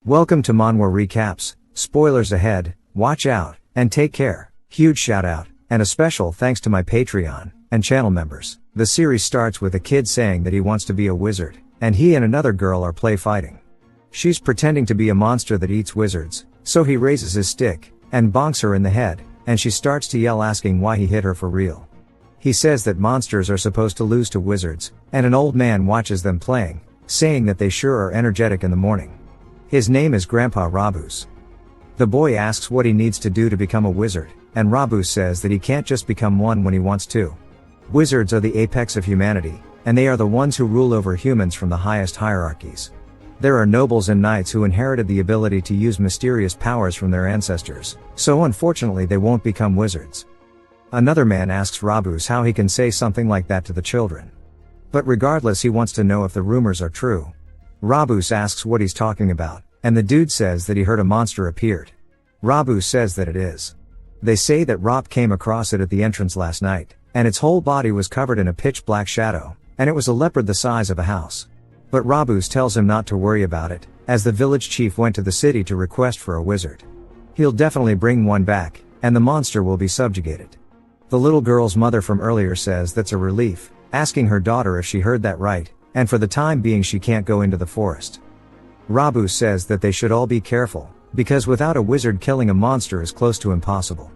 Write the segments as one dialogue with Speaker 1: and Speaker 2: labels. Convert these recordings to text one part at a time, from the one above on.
Speaker 1: Welcome to Manhwa Recaps, spoilers ahead, watch out, and take care. Huge shout out, and a special thanks to my Patreon and channel members. The series starts with a kid saying that he wants to be a wizard, and he and another girl are play fighting. She's pretending to be a monster that eats wizards, so he raises his stick, and bonks her in the head, and she starts to yell asking why he hit her for real. He says that monsters are supposed to lose to wizards, and an old man watches them playing, saying that they sure are energetic in the morning. His name is Grandpa Rabus. The boy asks what he needs to do to become a wizard, and Rabus says that he can't just become one when he wants to. Wizards are the apex of humanity, and they are the ones who rule over humans from the highest hierarchies. There are nobles and knights who inherited the ability to use mysterious powers from their ancestors, so unfortunately they won't become wizards. Another man asks Rabus how he can say something like that to the children. But regardless, he wants to know if the rumors are true. Rabus asks what he's talking about, and the dude says that he heard a monster appeared. Rabus says that it is. They say that Rob came across it at the entrance last night, and its whole body was covered in a pitch black shadow, and it was a leopard the size of a house. But Rabus tells him not to worry about it, as the village chief went to the city to request for a wizard. He'll definitely bring one back, and the monster will be subjugated. The little girl's mother from earlier says that's a relief, asking her daughter if she heard that right, and for the time being she can't go into the forest. Rabus says that they should all be careful, because without a wizard killing a monster is close to impossible.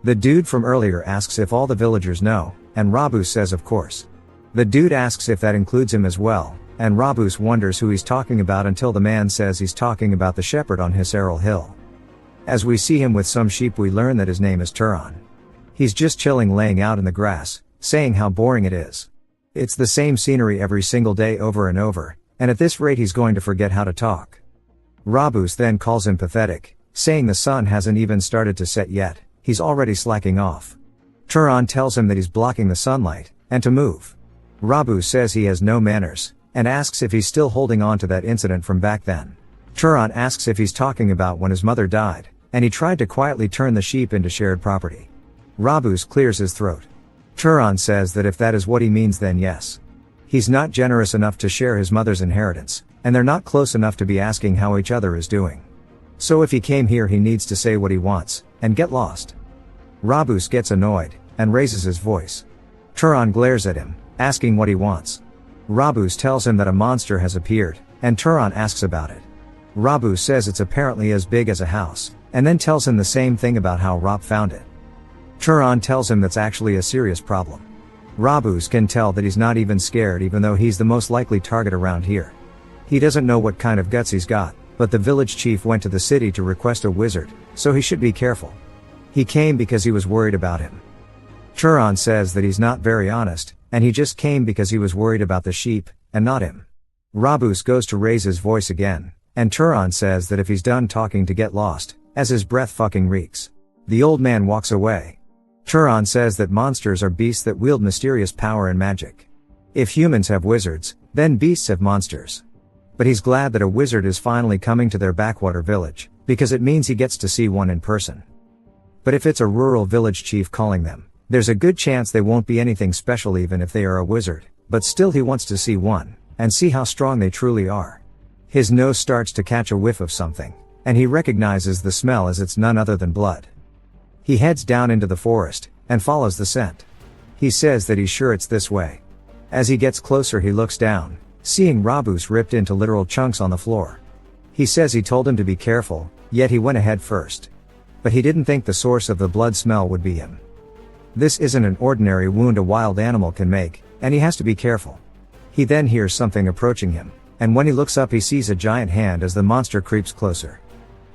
Speaker 1: The dude from earlier asks if all the villagers know, and Rabus says of course. The dude asks if that includes him as well, and Rabus wonders who he's talking about until the man says he's talking about the shepherd on Hisaril Hill. As we see him with some sheep, we learn that his name is Turan. He's just chilling, laying out in the grass, saying how boring it is. It's the same scenery every single day over and over, and at this rate he's going to forget how to talk. Rabus then calls him pathetic, saying the sun hasn't even started to set yet, he's already slacking off. Turan tells him that he's blocking the sunlight, and to move. Rabus says he has no manners, and asks if he's still holding on to that incident from back then. Turan asks if he's talking about when his mother died, and he tried to quietly turn the sheep into shared property. Rabus clears his throat. Turan says that if that is what he means, then yes. He's not generous enough to share his mother's inheritance, and they're not close enough to be asking how each other is doing. So if he came here, he needs to say what he wants, and get lost. Rabus gets annoyed, and raises his voice. Turan glares at him, asking what he wants. Rabus tells him that a monster has appeared, and Turan asks about it. Rabus says it's apparently as big as a house, and then tells him the same thing about how Rob found it. Turan tells him that's actually a serious problem. Rabus can tell that he's not even scared, even though he's the most likely target around here. He doesn't know what kind of guts he's got, but the village chief went to the city to request a wizard, so he should be careful. He came because he was worried about him. Turan says that he's not very honest, and he just came because he was worried about the sheep, and not him. Rabus goes to raise his voice again, and Turan says that if he's done talking to get lost, as his breath fucking reeks. The old man walks away. Turan says that monsters are beasts that wield mysterious power and magic. If humans have wizards, then beasts have monsters. But he's glad that a wizard is finally coming to their backwater village, because it means he gets to see one in person. But if it's a rural village chief calling them, there's a good chance they won't be anything special even if they are a wizard, but still he wants to see one, and see how strong they truly are. His nose starts to catch a whiff of something, and he recognizes the smell as it's none other than blood. He heads down into the forest, and follows the scent. He says that he's sure it's this way. As he gets closer, he looks down, seeing Rabus ripped into literal chunks on the floor. He says he told him to be careful, yet he went ahead first. But he didn't think the source of the blood smell would be him. This isn't an ordinary wound a wild animal can make, and he has to be careful. He then hears something approaching him, and when he looks up he sees a giant hand as the monster creeps closer.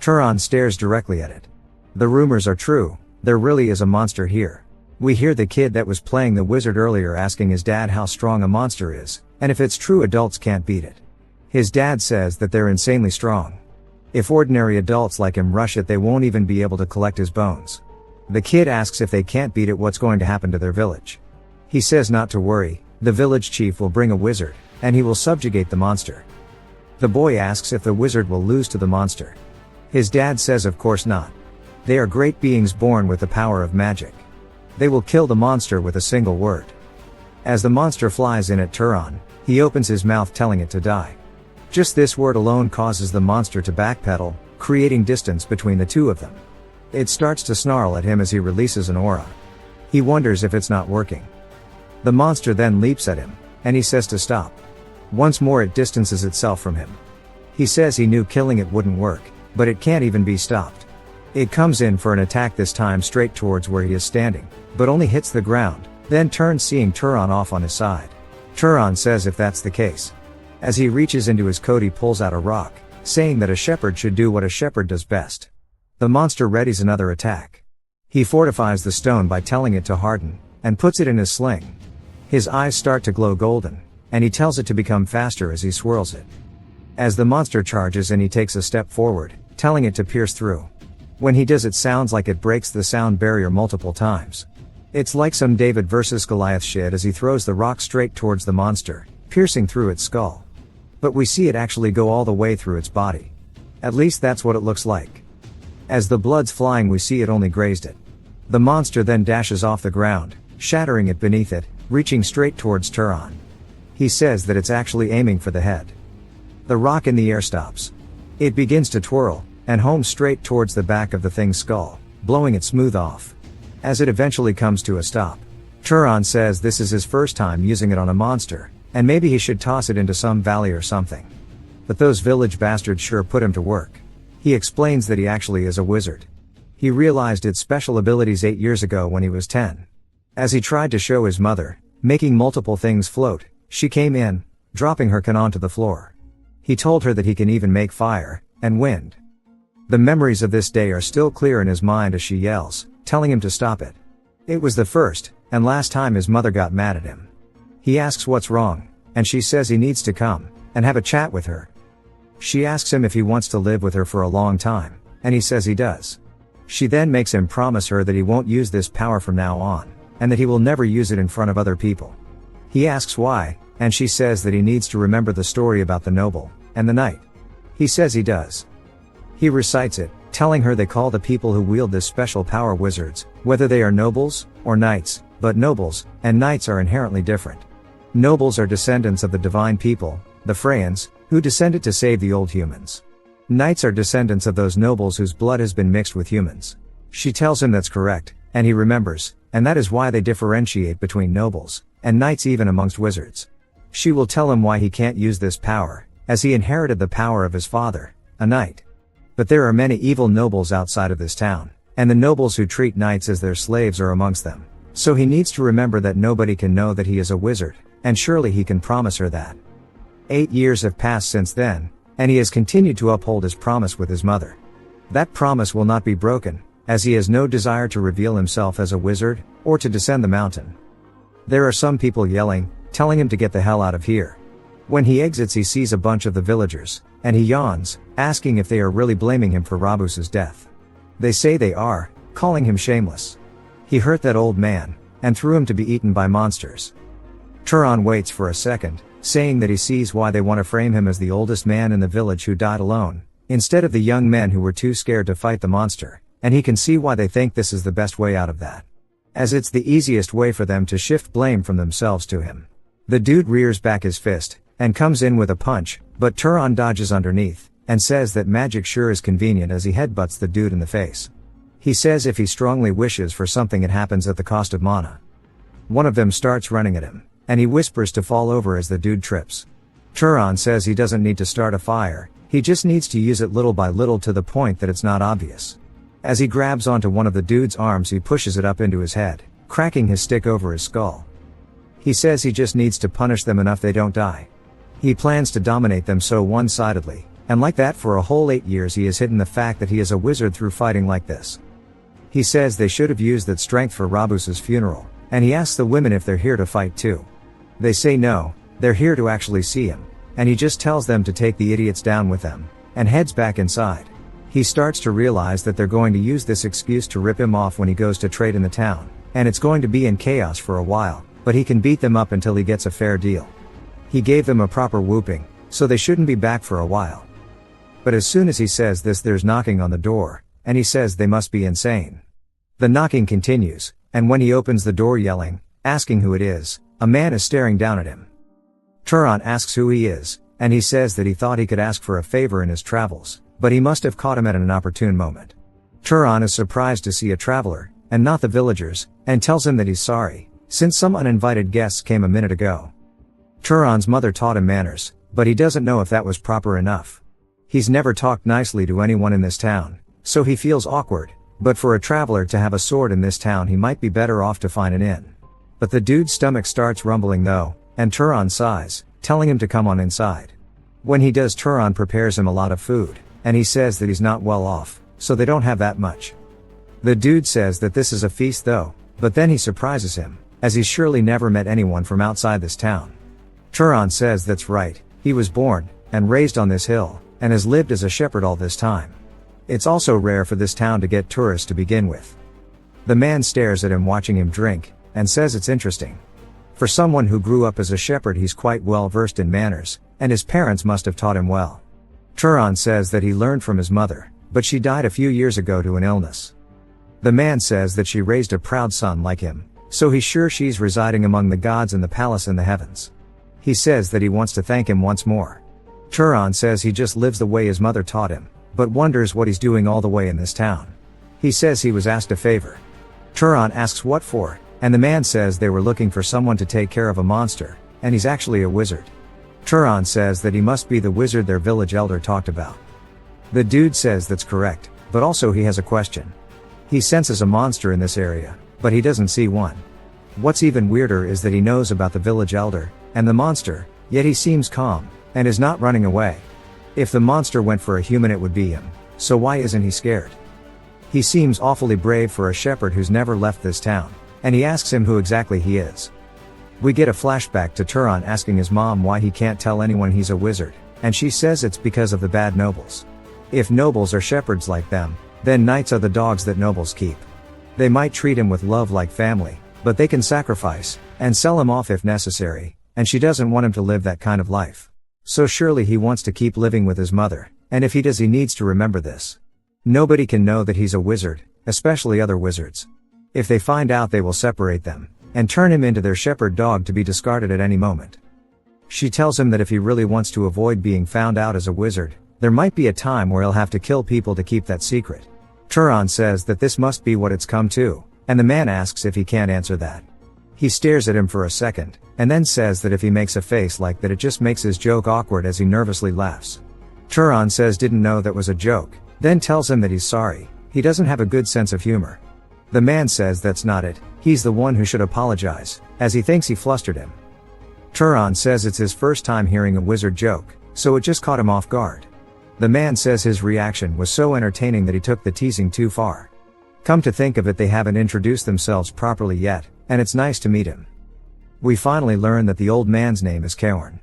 Speaker 1: Turan stares directly at it. The rumors are true, there really is a monster here. We hear the kid that was playing the wizard earlier asking his dad how strong a monster is, and if it's true adults can't beat it. His dad says that they're insanely strong. If ordinary adults like him rush it, they won't even be able to collect his bones. The kid asks if they can't beat it, what's going to happen to their village. He says not to worry, the village chief will bring a wizard, and he will subjugate the monster. The boy asks if the wizard will lose to the monster. His dad says of course not. They are great beings born with the power of magic. They will kill the monster with a single word. As the monster flies in at Turan, he opens his mouth telling it to die. Just this word alone causes the monster to backpedal, creating distance between the two of them. It starts to snarl at him as he releases an aura. He wonders if it's not working. The monster then leaps at him, and he says to stop. Once more it distances itself from him. He says he knew killing it wouldn't work, but it can't even be stopped. It comes in for an attack, this time straight towards where he is standing, but only hits the ground, then turns, seeing Turon off on his side. Turon says if that's the case. As he reaches into his coat he pulls out a rock, saying that a shepherd should do what a shepherd does best. The monster readies another attack. He fortifies the stone by telling it to harden, and puts it in his sling. His eyes start to glow golden, and he tells it to become faster as he swirls it. As the monster charges in, he takes a step forward, telling it to pierce through. When he does, it sounds like it breaks the sound barrier multiple times. It's like some David vs. Goliath shit as he throws the rock straight towards the monster, piercing through its skull. But we see it actually go all the way through its body. At least that's what it looks like. As the blood's flying, we see it only grazed it. The monster then dashes off the ground, shattering it beneath it, reaching straight towards Turon. He says that it's actually aiming for the head. The rock in the air stops. It begins to twirl, and homes straight towards the back of the thing's skull, blowing it smooth off. As it eventually comes to a stop, Turon says this is his first time using it on a monster, and maybe he should toss it into some valley or something. But those village bastards sure put him to work. He explains that he actually is a wizard. He realized its special abilities 8 years ago when he was 10. As he tried to show his mother, making multiple things float, she came in, dropping her can onto the floor. He told her that he can even make fire, and wind. The memories of this day are still clear in his mind as she yells, telling him to stop it. It was the first, and last time his mother got mad at him. He asks what's wrong, and she says he needs to come, and have a chat with her. She asks him if he wants to live with her for a long time, and he says he does. She then makes him promise her that he won't use this power from now on, and that he will never use it in front of other people. He asks why, and she says that he needs to remember the story about the noble, and the knight. He says he does. He recites it, telling her they call the people who wield this special power wizards, whether they are nobles, or knights, but nobles, and knights are inherently different. Nobles are descendants of the divine people, the Freyans, who descended to save the old humans. Knights are descendants of those nobles whose blood has been mixed with humans. She tells him that's correct, and he remembers, and that is why they differentiate between nobles, and knights even amongst wizards. She will tell him why he can't use this power, as he inherited the power of his father, a knight. But there are many evil nobles outside of this town, and the nobles who treat knights as their slaves are amongst them. So he needs to remember that nobody can know that he is a wizard, and surely he can promise her that. 8 years have passed since then, and he has continued to uphold his promise with his mother. That promise will not be broken, as he has no desire to reveal himself as a wizard, or to descend the mountain. There are some people yelling, telling him to get the hell out of here. When he exits he sees a bunch of the villagers, and he yawns, asking if they are really blaming him for Rabus's death. They say they are, calling him shameless. He hurt that old man, and threw him to be eaten by monsters. Turon waits for a second, saying that he sees why they want to frame him as the oldest man in the village who died alone, instead of the young men who were too scared to fight the monster, and he can see why they think this is the best way out of that. As it's the easiest way for them to shift blame from themselves to him. The dude rears back his fist, and comes in with a punch, but Turon dodges underneath, and says that magic sure is convenient as he headbutts the dude in the face. He says if he strongly wishes for something it happens at the cost of mana. One of them starts running at him, and he whispers to fall over as the dude trips. Turon says he doesn't need to start a fire, he just needs to use it little by little to the point that it's not obvious. As he grabs onto one of the dude's arms he pushes it up into his head, cracking his stick over his skull. He says he just needs to punish them enough they don't die. He plans to dominate them so one-sidedly, and like that for a whole 8 years he has hidden the fact that he is a wizard through fighting like this. He says they should have used that strength for Rabus's funeral, and he asks the women if they're here to fight too. They say no, they're here to actually see him, and he just tells them to take the idiots down with them, and heads back inside. He starts to realize that they're going to use this excuse to rip him off when he goes to trade in the town, and it's going to be in chaos for a while, but he can beat them up until he gets a fair deal. He gave them a proper whooping, so they shouldn't be back for a while. But as soon as he says this there's knocking on the door, and he says they must be insane. The knocking continues, and when he opens the door yelling, asking who it is, a man is staring down at him. Turon asks who he is, and he says that he thought he could ask for a favor in his travels, but he must have caught him at an opportune moment. Turan is surprised to see a traveler, and not the villagers, and tells him that he's sorry, since some uninvited guests came a minute ago. Turan's mother taught him manners, but he doesn't know if that was proper enough. He's never talked nicely to anyone in this town, so he feels awkward, but for a traveler to have a sword in this town he might be better off to find an inn. But the dude's stomach starts rumbling though, and Turan sighs, telling him to come on inside. When he does, Turan prepares him a lot of food, and he says that he's not well off, so they don't have that much. The dude says that this is a feast though, but then he surprises him, as he's surely never met anyone from outside this town. Turan says that's right, he was born and raised on this hill, and has lived as a shepherd all this time. It's also rare for this town to get tourists to begin with. The man stares at him watching him drink, and says it's interesting. For someone who grew up as a shepherd, he's quite well versed in manners, and his parents must have taught him well. Turan says that he learned from his mother, but she died a few years ago to an illness. The man says that she raised a proud son like him, so he's sure she's residing among the gods in the palace in the heavens. He says that he wants to thank him once more. Turan says he just lives the way his mother taught him, but wonders what he's doing all the way in this town. He says he was asked a favor. Turan asks what for, and the man says they were looking for someone to take care of a monster, and he's actually a wizard. Turan says that he must be the wizard their village elder talked about. The dude says that's correct, but also he has a question. He senses a monster in this area, but he doesn't see one. What's even weirder is that he knows about the village elder and the monster, yet he seems calm and is not running away. If the monster went for a human, it would be him, so why isn't he scared? He seems awfully brave for a shepherd who's never left this town, and he asks him who exactly he is. We get a flashback to Turan asking his mom why he can't tell anyone he's a wizard, and she says it's because of the bad nobles. If nobles are shepherds like them, then knights are the dogs that nobles keep. They might treat him with love like family, but they can sacrifice and sell him off if necessary, and she doesn't want him to live that kind of life. So surely he wants to keep living with his mother, and if he does, he needs to remember this. Nobody can know that he's a wizard, especially other wizards. If they find out, they will separate them and turn him into their shepherd dog to be discarded at any moment. She tells him that if he really wants to avoid being found out as a wizard, there might be a time where he'll have to kill people to keep that secret. Turan says that this must be what it's come to, and the man asks if he can't answer that. He stares at him for a second, and then says that if he makes a face like that, it just makes his joke awkward as he nervously laughs. Turan says didn't know that was a joke, then tells him that he's sorry, he doesn't have a good sense of humor. The man says that's not it, he's the one who should apologize, as he thinks he flustered him. Turan says it's his first time hearing a wizard joke, so it just caught him off guard. The man says his reaction was so entertaining that he took the teasing too far. Come to think of it, they haven't introduced themselves properly yet, and it's nice to meet him. We finally learn that the old man's name is Kaorn.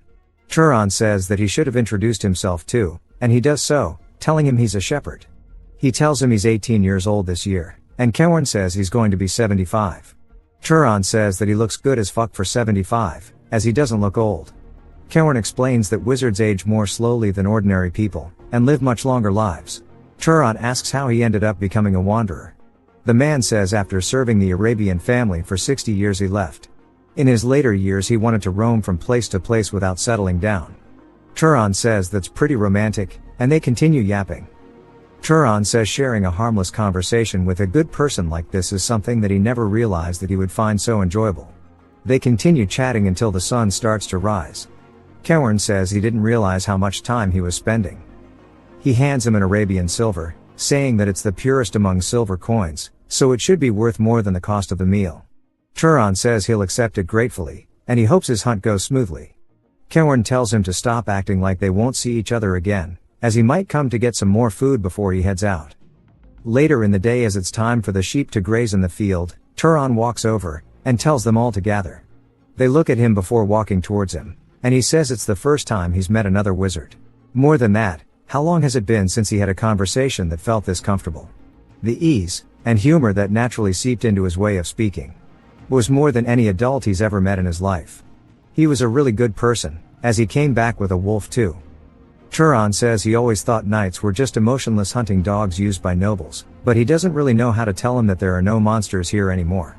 Speaker 1: Turan says that he should have introduced himself too, and he does so, telling him he's a shepherd. He tells him he's 18 years old this year, and Kaorn says he's going to be 75. Turan says that he looks good as fuck for 75, as he doesn't look old. Kaorn explains that wizards age more slowly than ordinary people, and live much longer lives. Turan asks how he ended up becoming a wanderer. The man says after serving the Arabian family for 60 years he left. In his later years he wanted to roam from place to place without settling down. Turan says that's pretty romantic, and they continue yapping. Turan says sharing a harmless conversation with a good person like this is something that he never realized that he would find so enjoyable. They continue chatting until the sun starts to rise. Kaorn says he didn't realize how much time he was spending. He hands him an Arabian silver, saying that it's the purest among silver coins, so it should be worth more than the cost of the meal. Turan says he'll accept it gratefully, and he hopes his hunt goes smoothly. Kaorn tells him to stop acting like they won't see each other again, as he might come to get some more food before he heads out. Later in the day, as it's time for the sheep to graze in the field, Turan walks over and tells them all to gather. They look at him before walking towards him, and he says it's the first time he's met another wizard. More than that, how long has it been since he had a conversation that felt this comfortable? The ease and humor that naturally seeped into his way of speaking was more than any adult he's ever met in his life. He was a really good person, as he came back with a wolf too. Turan says he always thought knights were just emotionless hunting dogs used by nobles, but he doesn't really know how to tell him that there are no monsters here anymore.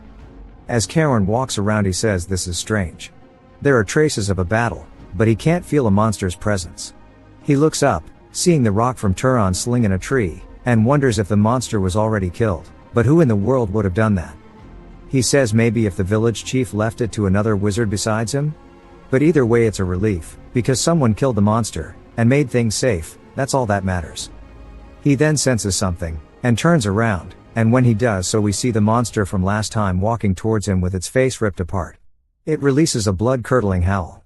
Speaker 1: As Kaorn walks around, he says this is strange. There are traces of a battle, but he can't feel a monster's presence. He looks up, seeing the rock from Turon sling in a tree, and wonders if the monster was already killed, but who in the world would have done that? He says maybe if the village chief left it to another wizard besides him? But either way it's a relief, because someone killed the monster, and made things safe, that's all that matters. He then senses something, and turns around, and when he does so we see the monster from last time walking towards him with its face ripped apart. It releases a blood-curdling howl.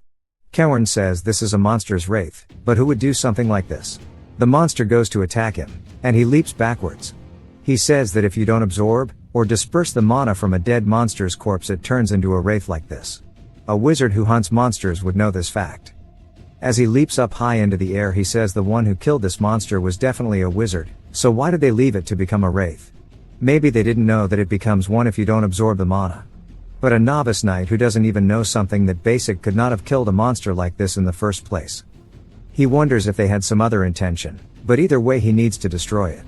Speaker 1: Cowan says this is a monster's wraith, but who would do something like this? The monster goes to attack him, and he leaps backwards. He says that if you don't absorb, or disperse the mana from a dead monster's corpse it turns into a wraith like this. A wizard who hunts monsters would know this fact. As he leaps up high into the air he says the one who killed this monster was definitely a wizard, so why did they leave it to become a wraith? Maybe they didn't know that it becomes one if you don't absorb the mana. But a novice knight who doesn't even know something that basic could not have killed a monster like this in the first place. He wonders if they had some other intention, but either way he needs to destroy it.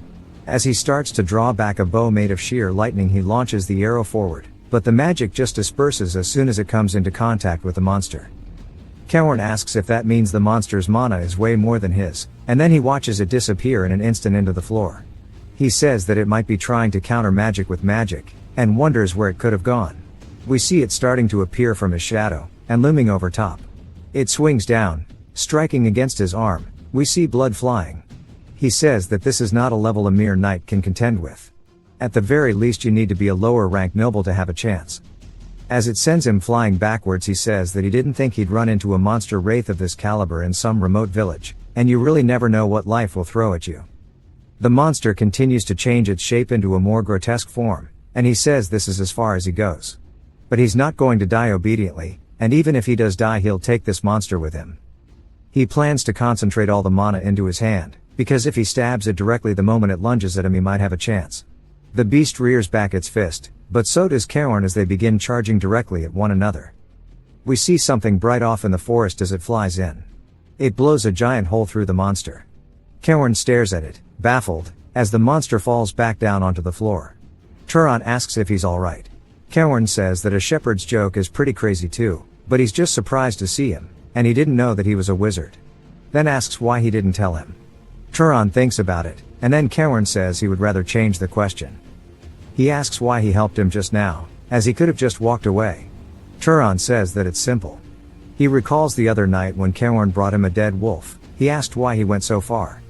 Speaker 1: As he starts to draw back a bow made of sheer lightning he launches the arrow forward, but the magic just disperses as soon as it comes into contact with the monster. Cowan asks if that means the monster's mana is way more than his, and then he watches it disappear in an instant into the floor. He says that it might be trying to counter magic with magic, and wonders where it could have gone. We see it starting to appear from his shadow, and looming over top. It swings down, striking against his arm. We see blood flying. He says that this is not a level a mere knight can contend with. At the very least you need to be a lower ranked noble to have a chance. As it sends him flying backwards he says that he didn't think he'd run into a monster wraith of this caliber in some remote village, and you really never know what life will throw at you. The monster continues to change its shape into a more grotesque form, and he says this is as far as he goes. But he's not going to die obediently, and even if he does die he'll take this monster with him. He plans to concentrate all the mana into his hand, because if he stabs it directly the moment it lunges at him he might have a chance. The beast rears back its fist, but so does Cowan as they begin charging directly at one another. We see something bright off in the forest as it flies in. It blows a giant hole through the monster. Cowan stares at it, baffled, as the monster falls back down onto the floor. Turon asks if he's alright. Cowan says that a shepherd's joke is pretty crazy too, but he's just surprised to see him, and he didn't know that he was a wizard. Then asks why he didn't tell him. Turon thinks about it, and then Cowan says he would rather change the question. He asks why he helped him just now, as he could have just walked away. Turon says that it's simple. He recalls the other night when Cowan brought him a dead wolf. He asked why he went so far.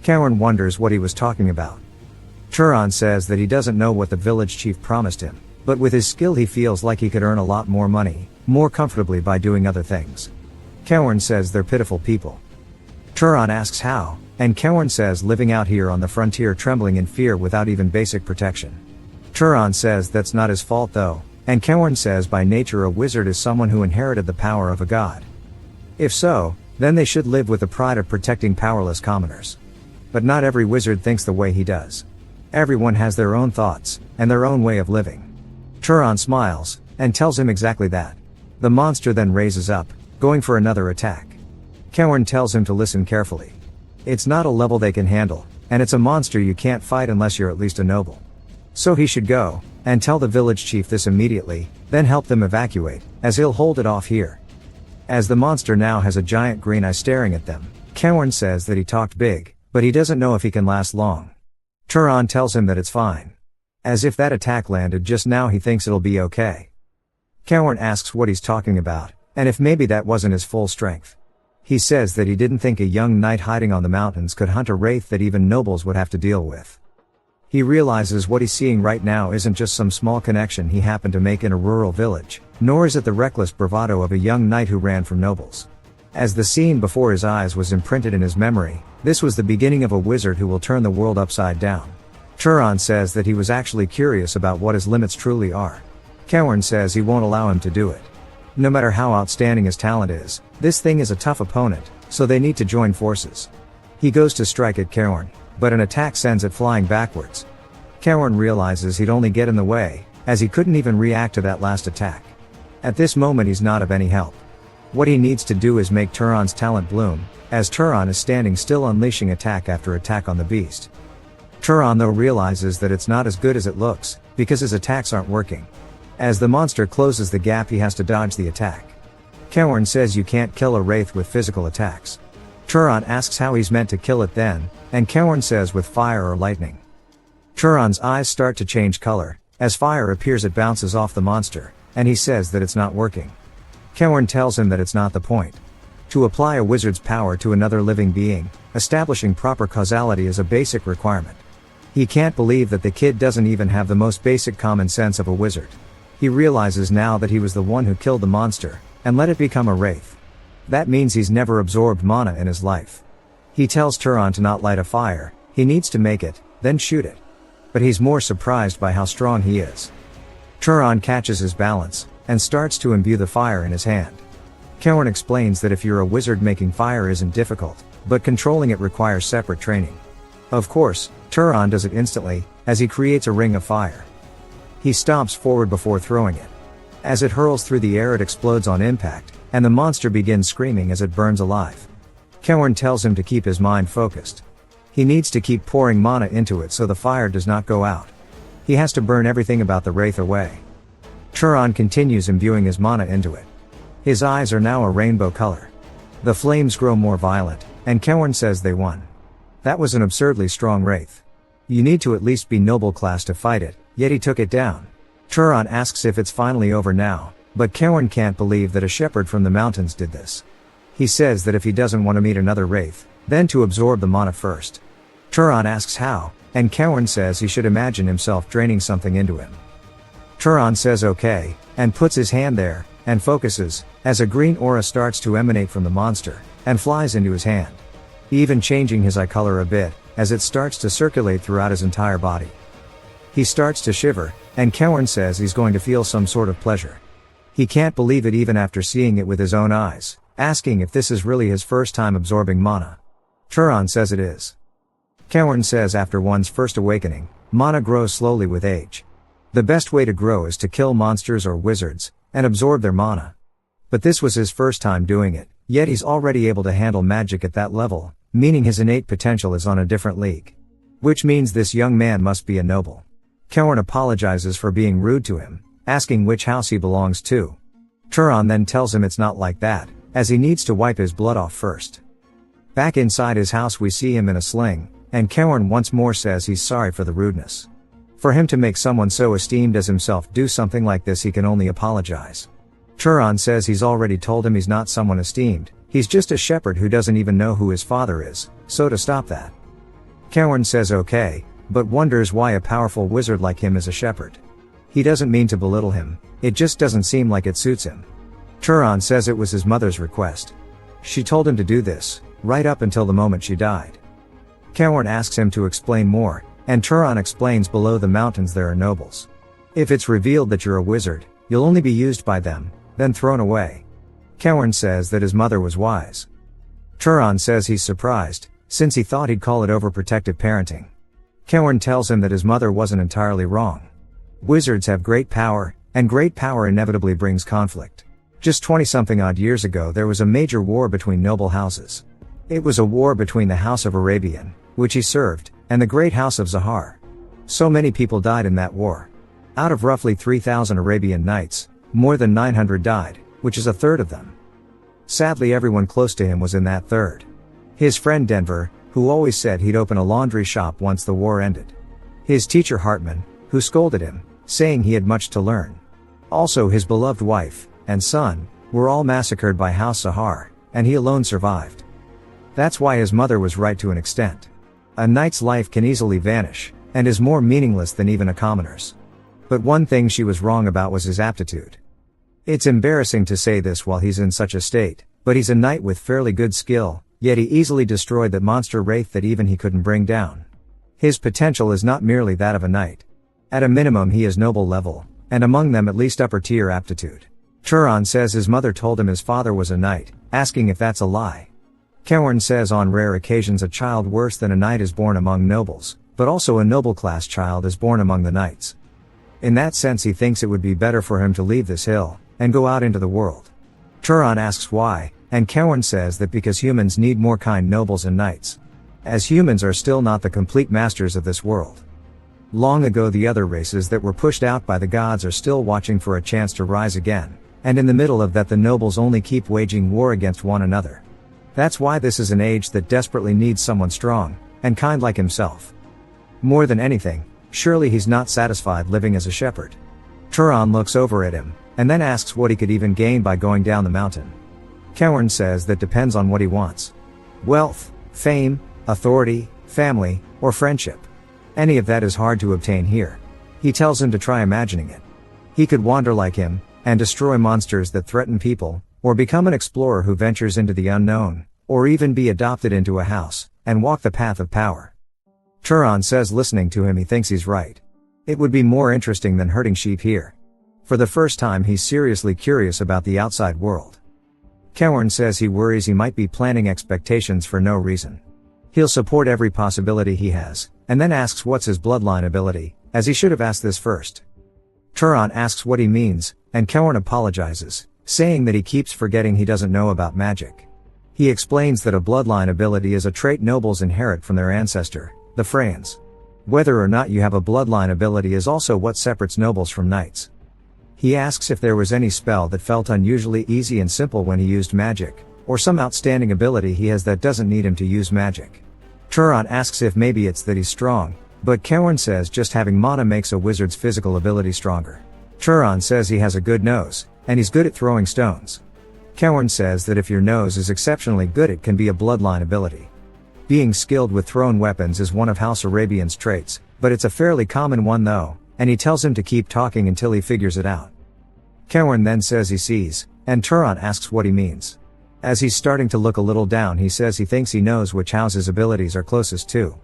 Speaker 1: Cowan wonders what he was talking about. Turon says that he doesn't know what the village chief promised him, but with his skill he feels like he could earn a lot more money, more comfortably by doing other things. Cowan says they're pitiful people. Turon asks how, and Cowan says living out here on the frontier trembling in fear without even basic protection. Turon says that's not his fault though, and Cowan says by nature a wizard is someone who inherited the power of a god. If so, then they should live with the pride of protecting powerless commoners. But not every wizard thinks the way he does. Everyone has their own thoughts, and their own way of living. Turon smiles, and tells him exactly that. The monster then raises up, going for another attack. Cowan tells him to listen carefully. It's not a level they can handle, and it's a monster you can't fight unless you're at least a noble. So he should go, and tell the village chief this immediately, then help them evacuate, as he'll hold it off here. As the monster now has a giant green eye staring at them, Cowan says that he talked big, but he doesn't know if he can last long. Turon tells him that it's fine. As if that attack landed just now he thinks it'll be okay. Cowan asks what he's talking about, and if maybe that wasn't his full strength. He says that he didn't think a young knight hiding on the mountains could hunt a wraith that even nobles would have to deal with. He realizes what he's seeing right now isn't just some small connection he happened to make in a rural village, nor is it the reckless bravado of a young knight who ran from nobles. As the scene before his eyes was imprinted in his memory, this was the beginning of a wizard who will turn the world upside down. Turon says that he was actually curious about what his limits truly are. Cowan says he won't allow him to do it. No matter how outstanding his talent is, this thing is a tough opponent, so they need to join forces. He goes to strike at Cowan, but an attack sends it flying backwards. Cowan realizes he'd only get in the way, as he couldn't even react to that last attack. At this moment he's not of any help. What he needs to do is make Turon's talent bloom, as Turon is standing still unleashing attack after attack on the beast. Turon though realizes that it's not as good as it looks, because his attacks aren't working. As the monster closes the gap he has to dodge the attack. Kaorn says you can't kill a wraith with physical attacks. Turon asks how he's meant to kill it then, and Kaorn says with fire or lightning. Turon's eyes start to change color. As fire appears it bounces off the monster, and he says that it's not working. Kaorn tells him that it's not the point. To apply a wizard's power to another living being, establishing proper causality is a basic requirement. He can't believe that the kid doesn't even have the most basic common sense of a wizard. He realizes now that he was the one who killed the monster, and let it become a wraith. That means he's never absorbed mana in his life. He tells Turon to not light a fire, he needs to make it, then shoot it. But he's more surprised by how strong he is. Turon catches his balance, and starts to imbue the fire in his hand. Kaorn explains that if you're a wizard making fire isn't difficult, but controlling it requires separate training. Of course, Turon does it instantly, as he creates a ring of fire. He stomps forward before throwing it. As it hurls through the air it explodes on impact, and the monster begins screaming as it burns alive. Kaorn tells him to keep his mind focused. He needs to keep pouring mana into it so the fire does not go out. He has to burn everything about the wraith away. Turon continues imbuing his mana into it. His eyes are now a rainbow color. The flames grow more violent, and Kaorn says they won. That was an absurdly strong wraith. You need to at least be noble class to fight it, yet he took it down. Turon asks if it's finally over now, but Kaorn can't believe that a shepherd from the mountains did this. He says that if he doesn't want to meet another wraith, then to absorb the mana first. Turon asks how, and Kaorn says he should imagine himself draining something into him. Turon says okay, and puts his hand there, and focuses, as a green aura starts to emanate from the monster, and flies into his hand. Even changing his eye color a bit, as it starts to circulate throughout his entire body. He starts to shiver, and Kaorn says he's going to feel some sort of pleasure. He can't believe it even after seeing it with his own eyes, asking if this is really his first time absorbing mana. Turon says it is. Kaorn says after one's first awakening, mana grows slowly with age. The best way to grow is to kill monsters or wizards, and absorb their mana. But this was his first time doing it, yet he's already able to handle magic at that level, meaning his innate potential is on a different league. Which means this young man must be a noble. Kaorn apologizes for being rude to him, asking which house he belongs to. Turon then tells him it's not like that, as he needs to wipe his blood off first. Back inside his house we see him in a sling, and Kaorn once more says he's sorry for the rudeness. For him to make someone so esteemed as himself do something like this he can only apologize. Turon says he's already told him he's not someone esteemed, he's just a shepherd who doesn't even know who his father is, so to stop that. Kaorn says okay, but wonders why a powerful wizard like him is a shepherd. He doesn't mean to belittle him, it just doesn't seem like it suits him. Turon says it was his mother's request. She told him to do this, right up until the moment she died. Kaorn asks him to explain more, and Turon explains below the mountains there are nobles. If it's revealed that you're a wizard, you'll only be used by them, then thrown away. Kaorn says that his mother was wise. Turon says he's surprised, since he thought he'd call it overprotective parenting. Kaorn tells him that his mother wasn't entirely wrong. Wizards have great power, and great power inevitably brings conflict. Just 20-something odd years ago there was a major war between noble houses. It was a war between the House of Arabian, which he served, and the great House of Zahar. So many people died in that war. Out of roughly 3,000 Arabian knights, more than 900 died, which is a third of them. Sadly everyone close to him was in that third. His friend Denver, who always said he'd open a laundry shop once the war ended. His teacher Hartman, who scolded him, saying he had much to learn. Also his beloved wife, and son, were all massacred by House Zahar, and he alone survived. That's why his mother was right to an extent. A knight's life can easily vanish, and is more meaningless than even a commoner's. But one thing she was wrong about was his aptitude. It's embarrassing to say this while he's in such a state, but he's a knight with fairly good skill, yet he easily destroyed that monster wraith that even he couldn't bring down. His potential is not merely that of a knight. At a minimum he is noble level, and among them at least upper tier aptitude. Turon says his mother told him his father was a knight, asking if that's a lie. Kaorn says on rare occasions a child worse than a knight is born among nobles, but also a noble class child is born among the knights. In that sense he thinks it would be better for him to leave this hill, and go out into the world. Turon asks why, and Kaorn says that because humans need more kind nobles and knights. As humans are still not the complete masters of this world. Long ago the other races that were pushed out by the gods are still watching for a chance to rise again, And in the middle of that the nobles only keep waging war against one another. That's why this is an age that desperately needs someone strong, and kind like himself. More than anything, surely he's not satisfied living as a shepherd. Turon looks over at him, and then asks what he could even gain by going down the mountain. Cowern says that depends on what he wants. Wealth, fame, authority, family, or friendship. Any of that is hard to obtain here. He tells him to try imagining it. He could wander like him, and destroy monsters that threaten people, or become an explorer who ventures into the unknown, or even be adopted into a house, and walk the path of power. Turon says listening to him he thinks he's right. It would be more interesting than herding sheep here. For the first time he's seriously curious about the outside world. Cowern says he worries he might be planning expectations for no reason. He'll support every possibility he has, and then asks what's his bloodline ability, as he should have asked this first. Turon asks what he means, and Cowern apologizes, saying that he keeps forgetting he doesn't know about magic. He explains that a bloodline ability is a trait nobles inherit from their ancestor, the Freyans. Whether or not you have a bloodline ability is also what separates nobles from knights. He asks if there was any spell that felt unusually easy and simple when he used magic, or some outstanding ability he has that doesn't need him to use magic. Turon asks if maybe it's that he's strong, but Cowern says just having mana makes a wizard's physical ability stronger. Turon says he has a good nose, and he's good at throwing stones. Cowern says that if your nose is exceptionally good it can be a bloodline ability. Being skilled with thrown weapons is one of House Arabian's traits, but it's a fairly common one though, and he tells him to keep talking until he figures it out. Cowern then says he sees, and Turon asks what he means. As he's starting to look a little down he says he thinks he knows which house's abilities are closest to.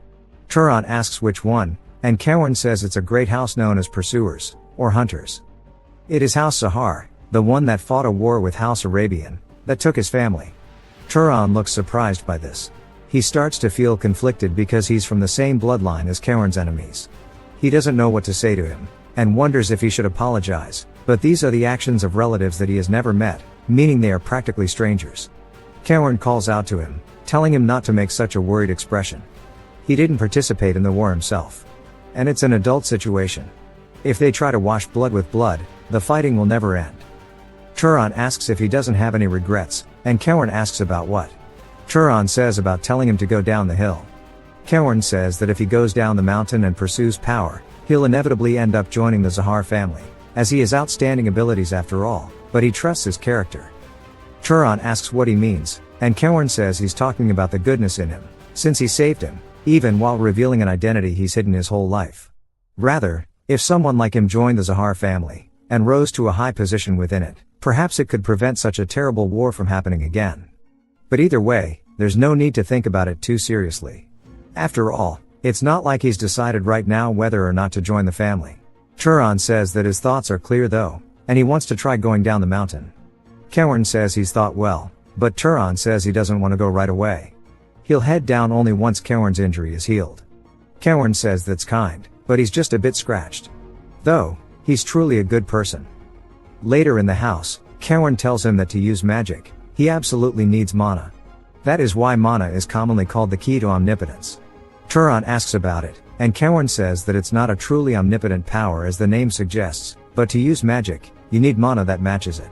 Speaker 1: Turon asks which one, and Cowern says it's a great house known as Pursuers, or Hunters. It is House Sahar, the one that fought a war with House Arabian, that took his family. Turon looks surprised by this. He starts to feel conflicted because he's from the same bloodline as Cowern's enemies. He doesn't know what to say to him, and wonders if he should apologize, but these are the actions of relatives that he has never met, meaning they are practically strangers. Cowern calls out to him, telling him not to make such a worried expression. He didn't participate in the war himself. And it's an adult situation. If they try to wash blood with blood, the fighting will never end. Turon asks if he doesn't have any regrets, and Cowern asks about what. Turon says about telling him to go down the hill. Cowern says that if he goes down the mountain and pursues power, he'll inevitably end up joining the Zahar family, as he has outstanding abilities after all, but he trusts his character. Turon asks what he means, and Cowern says he's talking about the goodness in him, since he saved him, even while revealing an identity he's hidden his whole life. Rather, if someone like him joined the Zahar family, and rose to a high position within it, perhaps it could prevent such a terrible war from happening again. But either way, there's no need to think about it too seriously. After all, it's not like he's decided right now whether or not to join the family. Turon says that his thoughts are clear though, and he wants to try going down the mountain. Cowern says he's thought well, but Turon says he doesn't want to go right away. He'll head down only once Cowern's injury is healed. Cowern says that's kind, but he's just a bit scratched. Though, he's truly a good person. Later in the house, Cowern tells him that to use magic, he absolutely needs mana. That is why mana is commonly called the key to omnipotence. Turon asks about it, and Cowern says that it's not a truly omnipotent power as the name suggests, but to use magic, you need mana that matches it.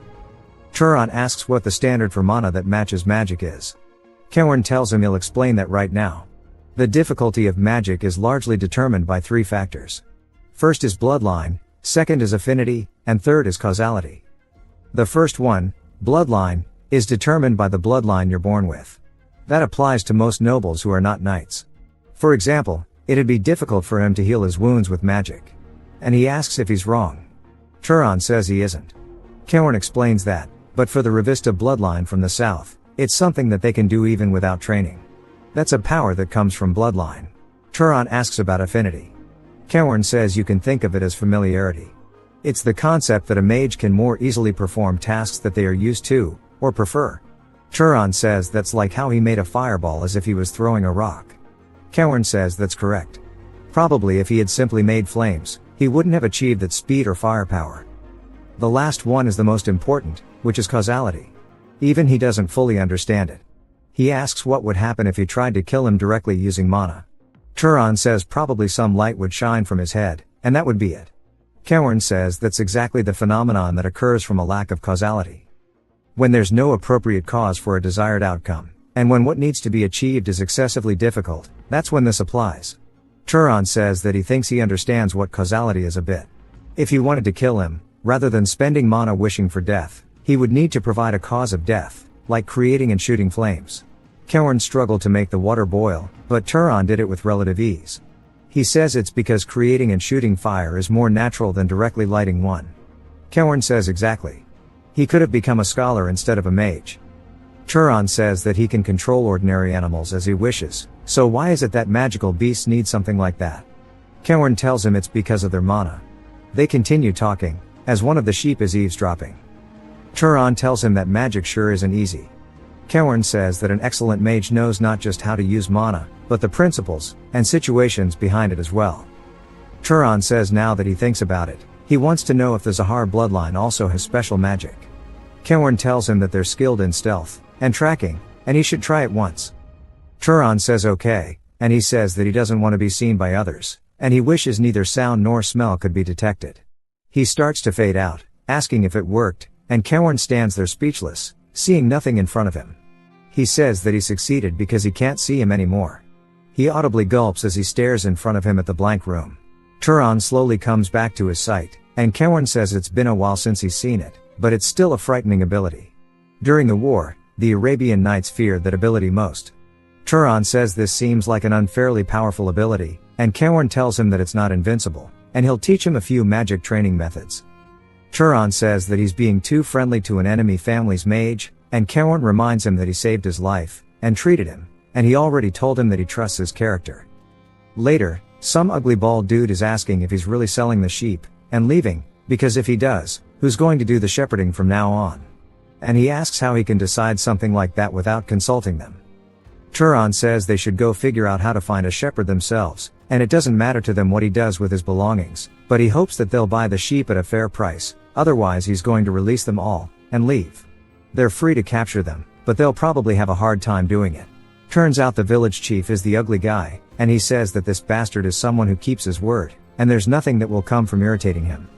Speaker 1: Turon asks what the standard for mana that matches magic is. Cowern tells him he'll explain that right now. The difficulty of magic is largely determined by three factors. First is bloodline, second is affinity, and third is causality. The first one, bloodline, is determined by the bloodline you're born with. That applies to most nobles who are not knights. For example, it'd be difficult for him to heal his wounds with magic. And he asks if he's wrong. Turon says he isn't. Cowern explains that, but for the Revista bloodline from the south, it's something that they can do even without training. That's a power that comes from bloodline. Turon asks about affinity. Cowern says you can think of it as familiarity. It's the concept that a mage can more easily perform tasks that they are used to, or prefer. Turon says that's like how he made a fireball as if he was throwing a rock. Cowern says that's correct. Probably if he had simply made flames, he wouldn't have achieved that speed or firepower. The last one is the most important, which is causality. Even he doesn't fully understand it. He asks what would happen if he tried to kill him directly using mana. Turon says probably some light would shine from his head, and that would be it. Kaorn says that's exactly the phenomenon that occurs from a lack of causality. When there's no appropriate cause for a desired outcome, and when what needs to be achieved is excessively difficult, that's when this applies. Turon says that he thinks he understands what causality is a bit. If he wanted to kill him, rather than spending mana wishing for death, he would need to provide a cause of death, like creating and shooting flames. Kaorn struggled to make the water boil, but Turon did it with relative ease. He says it's because creating and shooting fire is more natural than directly lighting one. Kaorn says exactly. He could have become a scholar instead of a mage. Turon says that he can control ordinary animals as he wishes, so why is it that magical beasts need something like that? Kaorn tells him it's because of their mana. They continue talking, as one of the sheep is eavesdropping. Turon tells him that magic sure isn't easy. Kaorn says that an excellent mage knows not just how to use mana, but the principles, and situations behind it as well. Turon says now that he thinks about it, he wants to know if the Zahar bloodline also has special magic. Kaorn tells him that they're skilled in stealth, and tracking, and he should try it once. Turon says okay, and he says that he doesn't want to be seen by others, and he wishes neither sound nor smell could be detected. He starts to fade out, asking if it worked, and Kaorn stands there speechless, seeing nothing in front of him. He says that he succeeded because he can't see him anymore. He audibly gulps as he stares in front of him at the blank room. Turon slowly comes back to his sight, and Kaorn says it's been a while since he's seen it, but it's still a frightening ability. During the war, the Arabian Knights feared that ability most. Turon says this seems like an unfairly powerful ability, and Kaorn tells him that it's not invincible, and he'll teach him a few magic training methods. Turon says that he's being too friendly to an enemy family's mage, and Kaorn reminds him that he saved his life, and treated him, and he already told him that he trusts his character. Later, some ugly bald dude is asking if he's really selling the sheep, and leaving, because if he does, who's going to do the shepherding from now on? And he asks how he can decide something like that without consulting them. Turon says they should go figure out how to find a shepherd themselves, and it doesn't matter to them what he does with his belongings, but he hopes that they'll buy the sheep at a fair price, otherwise he's going to release them all, and leave. They're free to capture them, but they'll probably have a hard time doing it. Turns out the village chief is the ugly guy, and he says that this bastard is someone who keeps his word, and there's nothing that will come from irritating him.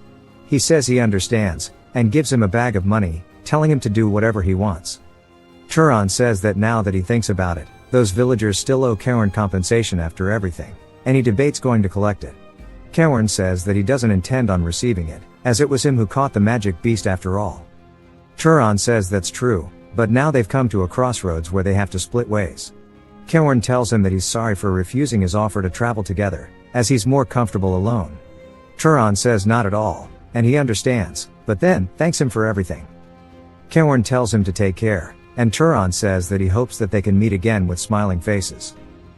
Speaker 1: He says he understands, and gives him a bag of money, telling him to do whatever he wants. Turon says that now that he thinks about it, those villagers still owe Kaorn compensation after everything, and he debates going to collect it. Kaorn says that he doesn't intend on receiving it, as it was him who caught the magic beast after all. Turon says that's true, but now they've come to a crossroads where they have to split ways. Kaorn tells him that he's sorry for refusing his offer to travel together, as he's more comfortable alone. Turon says not at all, and he understands, but then thanks him for everything. Kaorn tells him to take care, and Turon says that he hopes that they can meet again with smiling faces.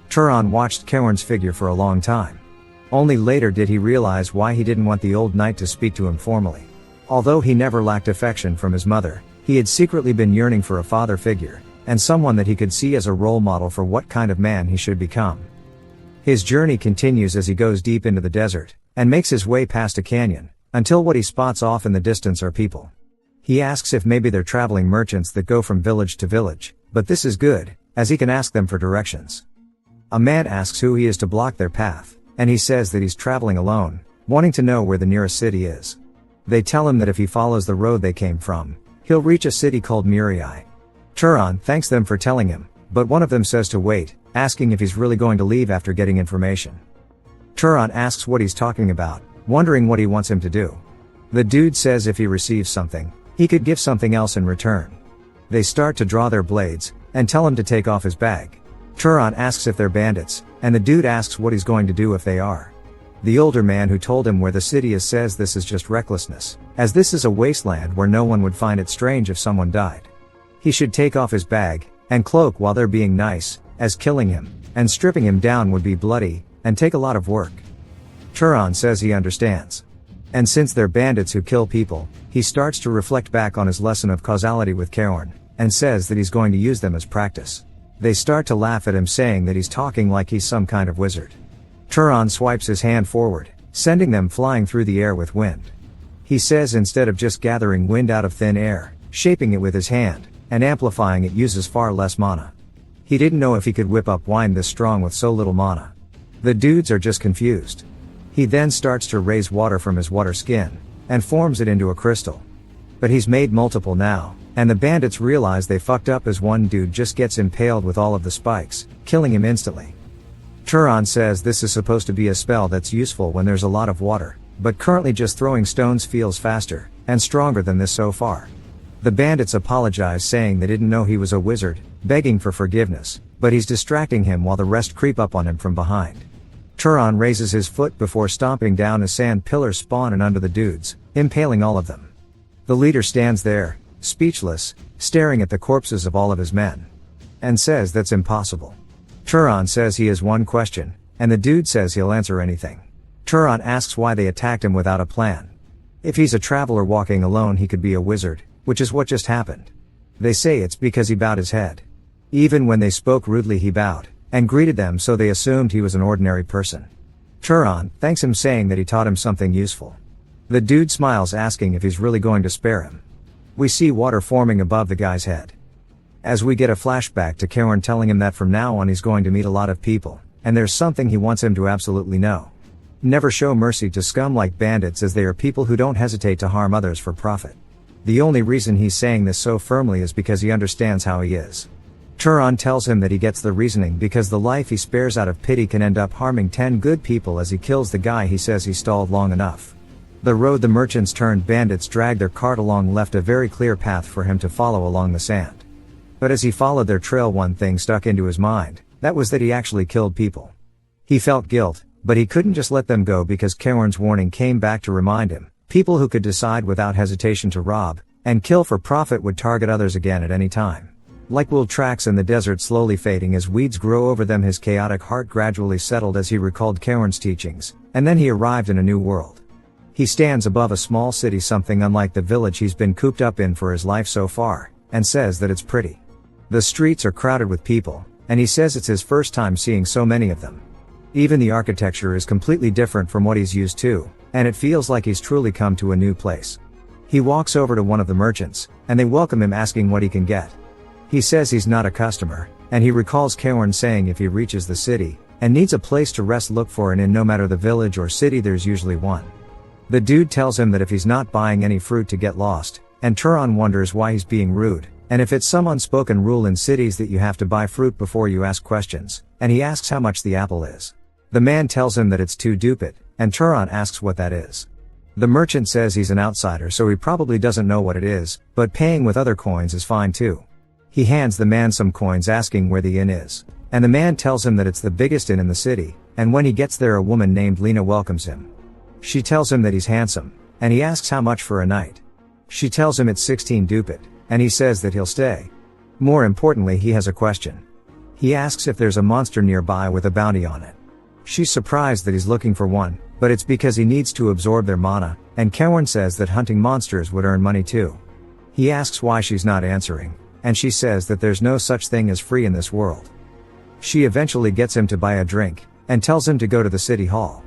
Speaker 1: Turon watched Kaorn's figure for a long time. Only later did he realize why he didn't want the old knight to speak to him formally. Although he never lacked affection from his mother, he had secretly been yearning for a father figure, and someone that he could see as a role model for what kind of man he should become. His journey continues as he goes deep into the desert, and makes his way past a canyon, until what he spots off in the distance are people. He asks if maybe they're traveling merchants that go from village to village, but this is good, as he can ask them for directions. A man asks who he is to block their path, and he says that he's traveling alone, wanting to know where the nearest city is. They tell him that if he follows the road they came from, he'll reach a city called Muriai. Turon thanks them for telling him, but one of them says to wait, asking if he's really going to leave after getting information. Turon asks what he's talking about, wondering what he wants him to do. The dude says if he receives something, he could give something else in return. They start to draw their blades, and tell him to take off his bag. Turon asks if they're bandits, and the dude asks what he's going to do if they are. The older man who told him where the city is says this is just recklessness, as this is a wasteland where no one would find it strange if someone died. He should take off his bag, and cloak while they're being nice, as killing him, and stripping him down would be bloody, and take a lot of work. Turon says he understands. And since they're bandits who kill people, he starts to reflect back on his lesson of causality with Kaorn, and says that he's going to use them as practice. They start to laugh at him, saying that he's talking like he's some kind of wizard. Turon swipes his hand forward, sending them flying through the air with wind. He says instead of just gathering wind out of thin air, shaping it with his hand, and amplifying it uses far less mana. He didn't know if he could whip up wind this strong with so little mana. The dudes are just confused. He then starts to raise water from his water skin, and forms it into a crystal. But he's made multiple now, and the bandits realize they fucked up as one dude just gets impaled with all of the spikes, killing him instantly. Turon says this is supposed to be a spell that's useful when there's a lot of water, but currently just throwing stones feels faster, and stronger than this so far. The bandits apologize saying they didn't know he was a wizard, begging for forgiveness, but he's distracting him while the rest creep up on him from behind. Turon raises his foot before stomping down as sand pillars spawn and under the dudes, impaling all of them. The leader stands there, speechless, staring at the corpses of all of his men, and says that's impossible. Turon says he has one question, and the dude says he'll answer anything. Turon asks why they attacked him without a plan. If he's a traveler walking alone he could be a wizard, which is what just happened. They say it's because he bowed his head. Even when they spoke rudely he bowed, and greeted them, so they assumed he was an ordinary person. Turon thanks him, saying that he taught him something useful. The dude smiles, asking if he's really going to spare him. We see water forming above the guy's head. As we get a flashback to Karen telling him that from now on he's going to meet a lot of people, and there's something he wants him to absolutely know. Never show mercy to scum like bandits, as they are people who don't hesitate to harm others for profit. The only reason he's saying this so firmly is because he understands how he is. Turon tells him that he gets the reasoning because the life he spares out of pity can end up harming 10 good people as he kills the guy he says he stalled long enough. The road the merchants turned bandits dragged their cart along left a very clear path for him to follow along the sand. But as he followed their trail, one thing stuck into his mind, that was that he actually killed people. He felt guilt, but he couldn't just let them go because Karen's warning came back to remind him, people who could decide without hesitation to rob and kill for profit would target others again at any time. Like wool tracks in the desert slowly fading as weeds grow over them, his chaotic heart gradually settled as he recalled Karen's teachings, and then he arrived in a new world. He stands above a small city, something unlike the village he's been cooped up in for his life so far, and says that it's pretty. The streets are crowded with people, and he says it's his first time seeing so many of them. Even the architecture is completely different from what he's used to, and it feels like he's truly come to a new place. He walks over to one of the merchants, and they welcome him, asking what he can get. He says he's not a customer, and he recalls Karen saying if he reaches the city and needs a place to rest, look for an inn. No matter the village or city, there's usually one. The dude tells him that if he's not buying any fruit to get lost, and Turon wonders why he's being rude, and if it's some unspoken rule in cities that you have to buy fruit before you ask questions, and he asks how much the apple is. The man tells him that it's 2 dupit, and Turon asks what that is. The merchant says he's an outsider, so he probably doesn't know what it is, but paying with other coins is fine too. He hands the man some coins, asking where the inn is, and the man tells him that it's the biggest inn in the city, and when he gets there a woman named Lena welcomes him. She tells him that he's handsome, and he asks how much for a night. She tells him it's 16 dupit, and he says that he'll stay. More importantly, he has a question. He asks if there's a monster nearby with a bounty on it. She's surprised that he's looking for one, but it's because he needs to absorb their mana, and Karen says that hunting monsters would earn money too. He asks why she's not answering, and she says that there's no such thing as free in this world. She eventually gets him to buy a drink, and tells him to go to the city hall.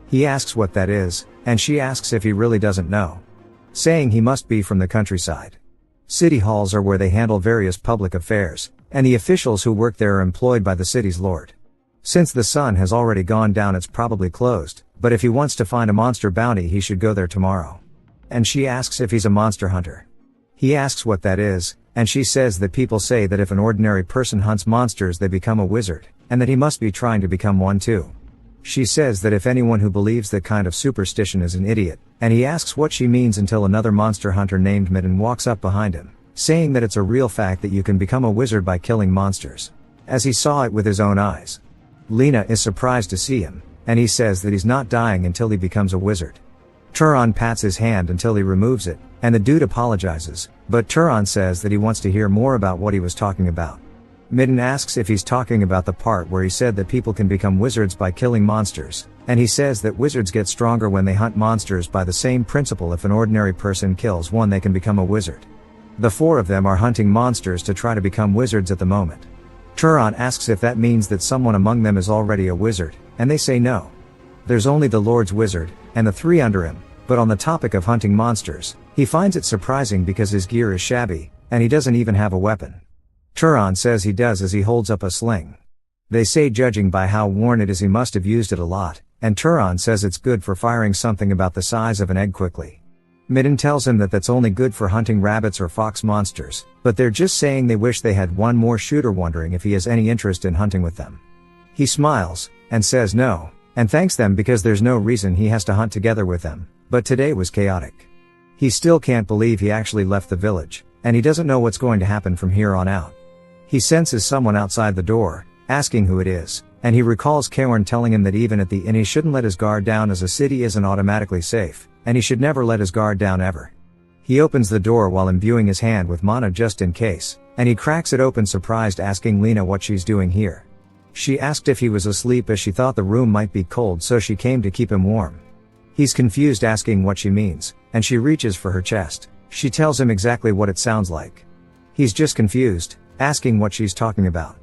Speaker 1: He asks what that is, and she asks if he really doesn't know, saying he must be from the countryside. City halls are where they handle various public affairs, and the officials who work there are employed by the city's lord. Since the sun has already gone down, it's probably closed, but if he wants to find a monster bounty he should go there tomorrow. And she asks if he's a monster hunter. He asks what that is, and she says that people say that if an ordinary person hunts monsters they become a wizard, and that he must be trying to become one too. She says that if anyone who believes that kind of superstition is an idiot, and he asks what she means until another monster hunter named Midden walks up behind him, saying that it's a real fact that you can become a wizard by killing monsters, as he saw it with his own eyes. Lena is surprised to see him, and he says that he's not dying until he becomes a wizard. Turon pats his hand until he removes it, and the dude apologizes, but Turon says that he wants to hear more about what he was talking about. Midden asks if he's talking about the part where he said that people can become wizards by killing monsters, and he says that wizards get stronger when they hunt monsters by the same principle. If an ordinary person kills one they can become a wizard. The 4 of them are hunting monsters to try to become wizards at the moment. Turon asks if that means that someone among them is already a wizard, and they say no. There's only the Lord's wizard, and the 3 under him, but on the topic of hunting monsters, he finds it surprising because his gear is shabby, and he doesn't even have a weapon. Turon says he does as he holds up a sling. They say judging by how worn it is he must have used it a lot, and Turan says it's good for firing something about the size of an egg quickly. Midden tells him that that's only good for hunting rabbits or fox monsters, but they're just saying they wish they had one more shooter, wondering if he has any interest in hunting with them. He smiles, and says no, and thanks them because there's no reason he has to hunt together with them, but today was chaotic. He still can't believe he actually left the village, and he doesn't know what's going to happen from here on out. He senses someone outside the door, asking who it is, and he recalls Kaorn telling him that even at the inn he shouldn't let his guard down as a city isn't automatically safe, and he should never let his guard down ever. He opens the door while imbuing his hand with mana just in case, and he cracks it open surprised, asking Lena what she's doing here. She asked if he was asleep as she thought the room might be cold, so she came to keep him warm. He's confused, asking what she means, and she reaches for her chest. She tells him exactly what it sounds like. He's just confused, asking what she's talking about.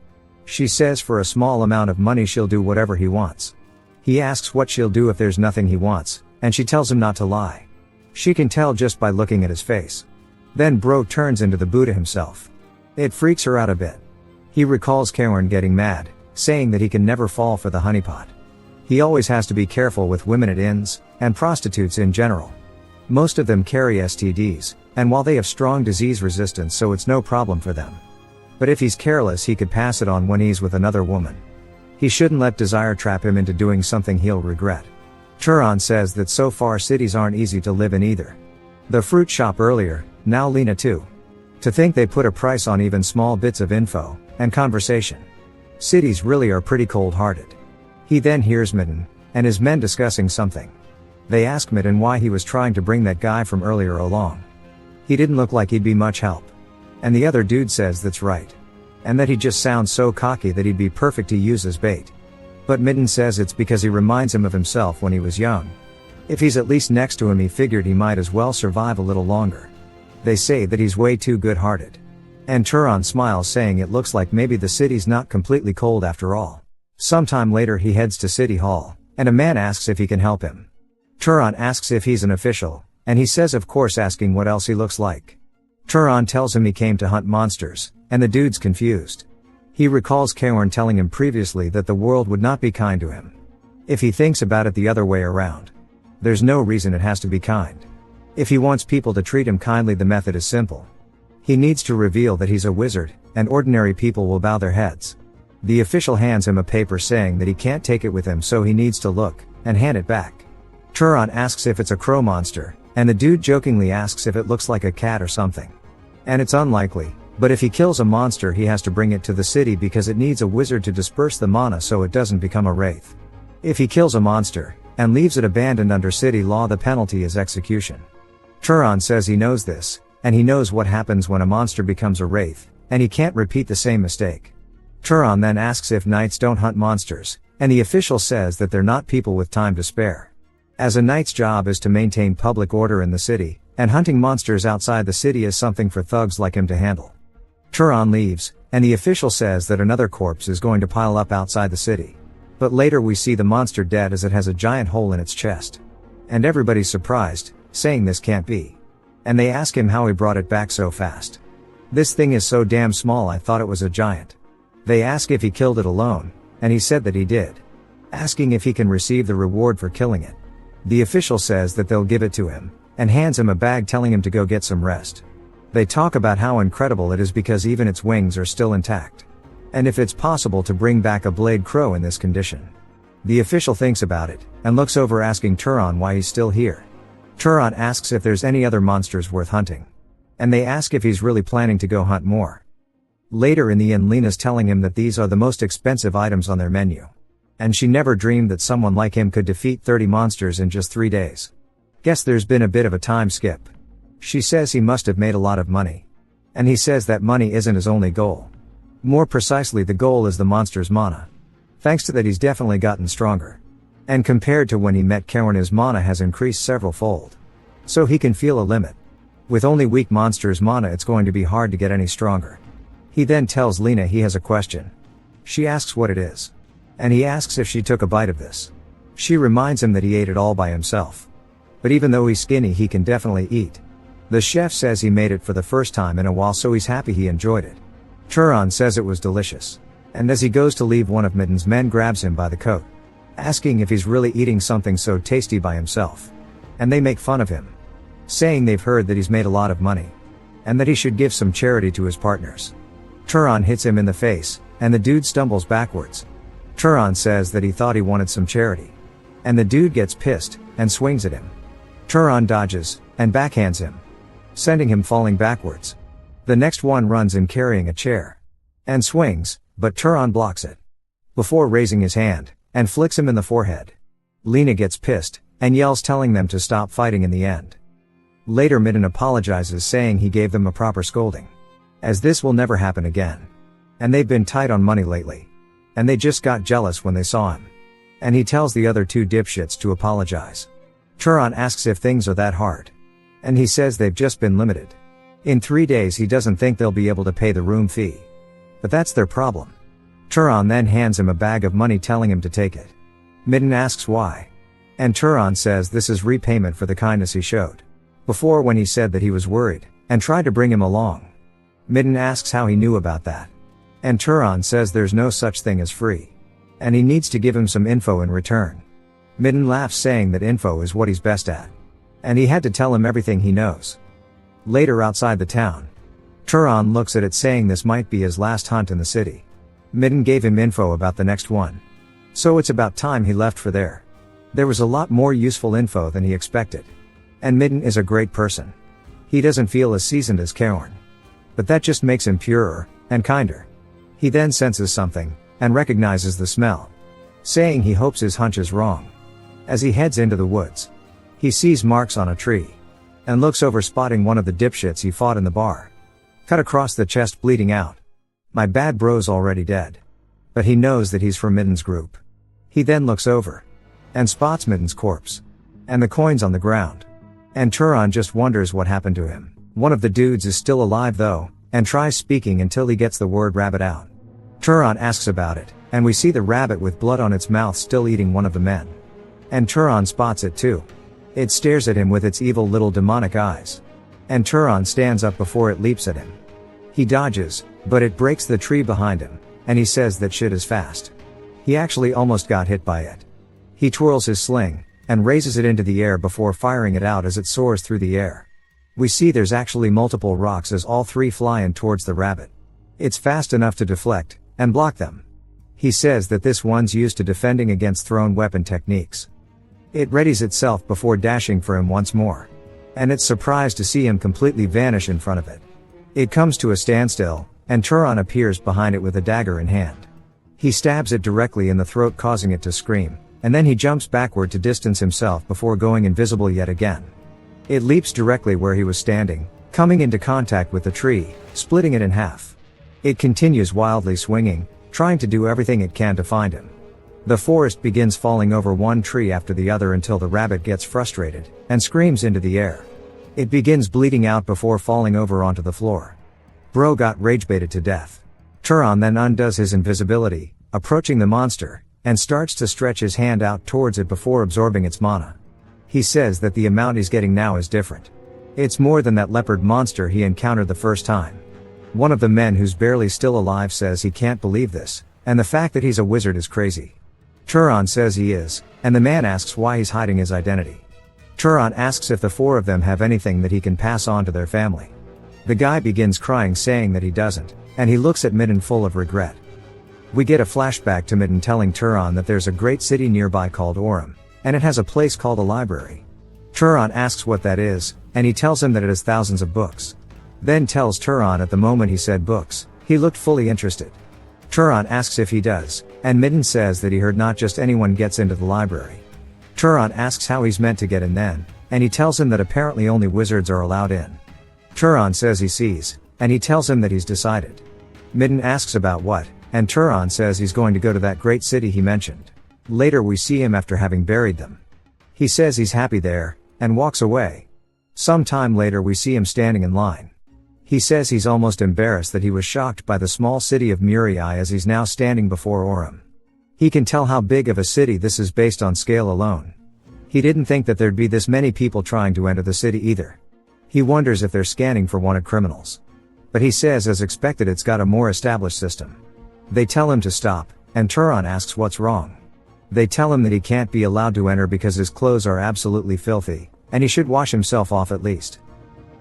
Speaker 1: She says for a small amount of money she'll do whatever he wants. He asks what she'll do if there's nothing he wants, and she tells him not to lie. She can tell just by looking at his face. Then Bro turns into the Buddha himself. It freaks her out a bit. He recalls Kaorn getting mad, saying that he can never fall for the honeypot. He always has to be careful with women at inns, and prostitutes in general. Most of them carry STDs, and while they have strong disease resistance, so it's no problem for them. But if he's careless, he could pass it on when he's with another woman. He shouldn't let desire trap him into doing something he'll regret. Turan says that so far cities aren't easy to live in either. The fruit shop earlier, now Lena too. To think they put a price on even small bits of info and conversation. Cities really are pretty cold-hearted. He then hears Midden and his men discussing something. They ask Midden why he was trying to bring that guy from earlier along. He didn't look like he'd be much help. And the other dude says that's right. And that he just sounds so cocky that he'd be perfect to use as bait. But Midden says it's because he reminds him of himself when he was young. If he's at least next to him, he figured he might as well survive a little longer. They say that he's way too good-hearted. And Turan smiles, saying it looks like maybe the city's not completely cold after all. Sometime later he heads to City Hall, and a man asks if he can help him. Turan asks if he's an official, and he says of course, asking what else he looks like. Turan tells him he came to hunt monsters, and the dude's confused. He recalls Kaorn telling him previously that the world would not be kind to him. If he thinks about it the other way around, there's no reason it has to be kind. If he wants people to treat him kindly, the method is simple. He needs to reveal that he's a wizard, and ordinary people will bow their heads. The official hands him a paper saying that he can't take it with him, so he needs to look and hand it back. Turan asks if it's a crow monster, and the dude jokingly asks if it looks like a cat or something. And it's unlikely, but if he kills a monster he has to bring it to the city because it needs a wizard to disperse the mana so it doesn't become a wraith. If he kills a monster, and leaves it abandoned under city law, the penalty is execution. Turan says he knows this, and he knows what happens when a monster becomes a wraith, and he can't repeat the same mistake. Turan then asks if knights don't hunt monsters, and the official says that they're not people with time to spare. As a knight's job is to maintain public order in the city, and hunting monsters outside the city is something for thugs like him to handle. Turan leaves, and the official says that another corpse is going to pile up outside the city. But later we see the monster dead as it has a giant hole in its chest. And everybody's surprised, saying this can't be. And they ask him how he brought it back so fast. This thing is so damn small, I thought it was a giant. They ask if he killed it alone, and he said that he did. Asking if he can receive the reward for killing it. The official says that they'll give it to him, and hands him a bag telling him to go get some rest. They talk about how incredible it is because even its wings are still intact. And if it's possible to bring back a blade crow in this condition. The official thinks about it, and looks over asking Turan why he's still here. Turan asks if there's any other monsters worth hunting. And they ask if he's really planning to go hunt more. Later in the inn, Lena's telling him that these are the most expensive items on their menu. And she never dreamed that someone like him could defeat 30 monsters in just 3 days. Guess there's been a bit of a time skip. She says he must have made a lot of money. And he says that money isn't his only goal. More precisely, the goal is the monster's mana. Thanks to that, he's definitely gotten stronger. And compared to when he met Kaorn, his mana has increased several fold. So he can feel a limit. With only weak monsters' mana, it's going to be hard to get any stronger. He then tells Lena he has a question. She asks what it is. And he asks if she took a bite of this. She reminds him that he ate it all by himself. But even though he's skinny, he can definitely eat. The chef says he made it for the first time in a while, so he's happy he enjoyed it. Turan says it was delicious. And as he goes to leave, one of Midden's men grabs him by the coat. asking if he's really eating something so tasty by himself. And they make fun of him, saying they've heard that he's made a lot of money, and that he should give some charity to his partners. Turan hits him in the face, and the dude stumbles backwards. Turan says that he thought he wanted some charity. And the dude gets pissed, and swings at him. Turan dodges, and backhands him, sending him falling backwards. The next one runs in carrying a chair, and swings, but Turan blocks it, before raising his hand, and flicks him in the forehead. Lena gets pissed, and yells telling them to stop fighting in the end. Later Midden apologizes saying he gave them a proper scolding, as this will never happen again. And they've been tight on money lately. And they just got jealous when they saw him. And he tells the other two dipshits to apologize. Turan asks if things are that hard. And he says they've just been limited. In 3 days he doesn't think they'll be able to pay the room fee. But that's their problem. Turan then hands him a bag of money telling him to take it. Midden asks why. And Turan says this is repayment for the kindness he showed before when he said that he was worried, and tried to bring him along. Midden asks how he knew about that. And Turan says there's no such thing as free. And he needs to give him some info in return. Midden laughs saying that info is what he's best at. And he had to tell him everything he knows. Later outside the town, Turan looks at it saying this might be his last hunt in the city. Midden gave him info about the next one. So it's about time he left for there. There was a lot more useful info than he expected. And Midden is a great person. He doesn't feel as seasoned as Kaorn. But that just makes him purer, and kinder. He then senses something, and recognizes the smell, saying he hopes his hunch is wrong. As he heads into the woods, he sees marks on a tree, and looks over spotting one of the dipshits he fought in the bar. Cut across the chest bleeding out. My bad bro's already dead. But he knows that he's from Midden's group. He then looks over, and spots Midden's corpse, and the coins on the ground. And Turan just wonders what happened to him. One of the dudes is still alive though, and tries speaking until he gets the word rabbit out. Turan asks about it, and we see the rabbit with blood on its mouth still eating one of the men. And Turan spots it too. It stares at him with its evil little demonic eyes. And Turan stands up before it leaps at him. He dodges, but it breaks the tree behind him, and he says that shit is fast. He actually almost got hit by it. He twirls his sling, and raises it into the air before firing it out as it soars through the air. We see there's actually multiple rocks as all three fly in towards the rabbit. It's fast enough to deflect, and block them. He says that this one's used to defending against thrown weapon techniques. It readies itself before dashing for him once more. And it's surprised to see him completely vanish in front of it. It comes to a standstill, and Turan appears behind it with a dagger in hand. He stabs it directly in the throat causing it to scream, and then he jumps backward to distance himself before going invisible yet again. It leaps directly where he was standing, coming into contact with the tree, splitting it in half. It continues wildly swinging, trying to do everything it can to find him. The forest begins falling over one tree after the other until the rabbit gets frustrated, and screams into the air. It begins bleeding out before falling over onto the floor. Bro got rage-baited to death. Turan then undoes his invisibility, approaching the monster, and starts to stretch his hand out towards it before absorbing its mana. He says that the amount he's getting now is different. It's more than that leopard monster he encountered the first time. One of the men who's barely still alive says he can't believe this, and the fact that he's a wizard is crazy. Turan says he is, and the man asks why he's hiding his identity. Turan asks if the four of them have anything that he can pass on to their family. The guy begins crying saying that he doesn't, and he looks at Midden full of regret. We get a flashback to Midden telling Turan that there's a great city nearby called Orem, and it has a place called a library. Turan asks what that is, and he tells him that it has thousands of books. Then tells Turan at the moment he said books, he looked fully interested. Turan asks if he does, and Midden says that he heard not just anyone gets into the library. Turan asks how he's meant to get in then, and he tells him that apparently only wizards are allowed in. Turan says he sees, and he tells him that he's decided. Midden asks about what, and Turan says he's going to go to that great city he mentioned. Later we see him after having buried them. He says he's happy there, and walks away. Some time later we see him standing in line. He says he's almost embarrassed that he was shocked by the small city of Murai as he's now standing before Orem. He can tell how big of a city this is based on scale alone. He didn't think that there'd be this many people trying to enter the city either. He wonders if they're scanning for wanted criminals. But he says as expected it's got a more established system. They tell him to stop, and Turan asks what's wrong. They tell him that he can't be allowed to enter because his clothes are absolutely filthy, and he should wash himself off at least.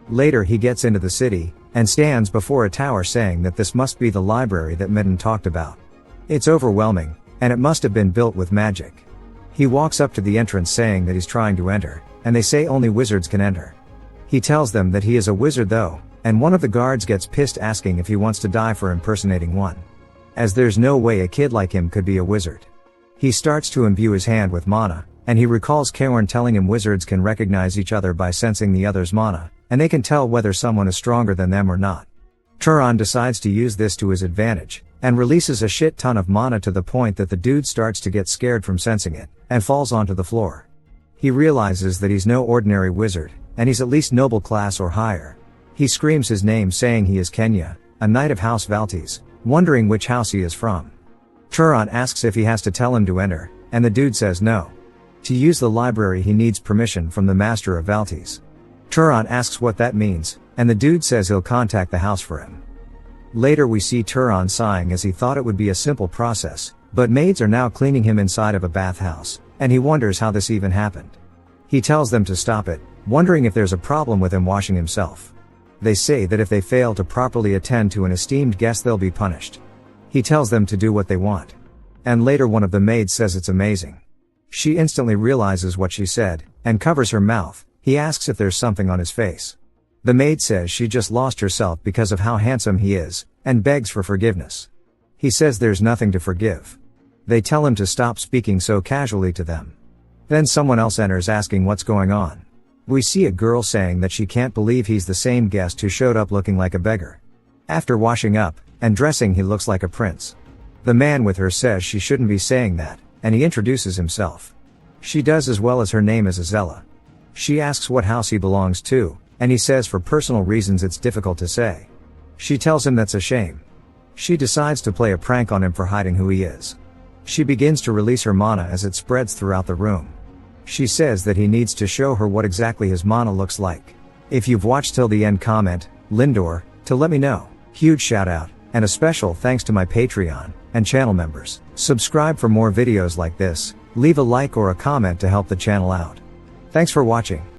Speaker 1: Later he gets into the city, and stands before a tower saying that this must be the library that Midden talked about. It's overwhelming, and it must have been built with magic. He walks up to the entrance saying that he's trying to enter, and they say only wizards can enter. He tells them that he is a wizard though, and one of the guards gets pissed asking if he wants to die for impersonating one. As there's no way a kid like him could be a wizard. He starts to imbue his hand with mana, and he recalls Kaorn telling him wizards can recognize each other by sensing the other's mana, and they can tell whether someone is stronger than them or not. Turon decides to use this to his advantage, and releases a shit ton of mana to the point that the dude starts to get scared from sensing it, and falls onto the floor. He realizes that he's no ordinary wizard, and he's at least noble class or higher. He screams his name saying he is Kenya, a knight of House Valtes, wondering which house he is from. Turon asks if he has to tell him to enter, and the dude says no. To use the library he needs permission from the master of Valtes. Turon asks what that means, and the dude says he'll contact the house for him. Later we see Turon sighing as he thought it would be a simple process, but maids are now cleaning him inside of a bathhouse, and he wonders how this even happened. He tells them to stop it, wondering if there's a problem with him washing himself. They say that if they fail to properly attend to an esteemed guest they'll be punished. He tells them to do what they want. And later one of the maids says it's amazing. She instantly realizes what she said, and covers her mouth. He asks if there's something on his face. The maid says she just lost herself because of how handsome he is, and begs for forgiveness. He says there's nothing to forgive. They tell him to stop speaking so casually to them. Then someone else enters asking what's going on. We see a girl saying that she can't believe he's the same guest who showed up looking like a beggar. After washing up and dressing he looks like a prince. The man with her says she shouldn't be saying that, and he introduces himself. She does, as well as her name is Azella. She asks what house he belongs to, and he says for personal reasons it's difficult to say. She tells him that's a shame. She decides to play a prank on him for hiding who he is. She begins to release her mana as it spreads throughout the room. She says that he needs to show her what exactly his mana looks like. If you've watched till the end, comment Lindor to let me know. Huge shout out, and a special thanks to my Patreon and channel members. Subscribe for more videos like this, leave a like or a comment to help the channel out. Thanks for watching.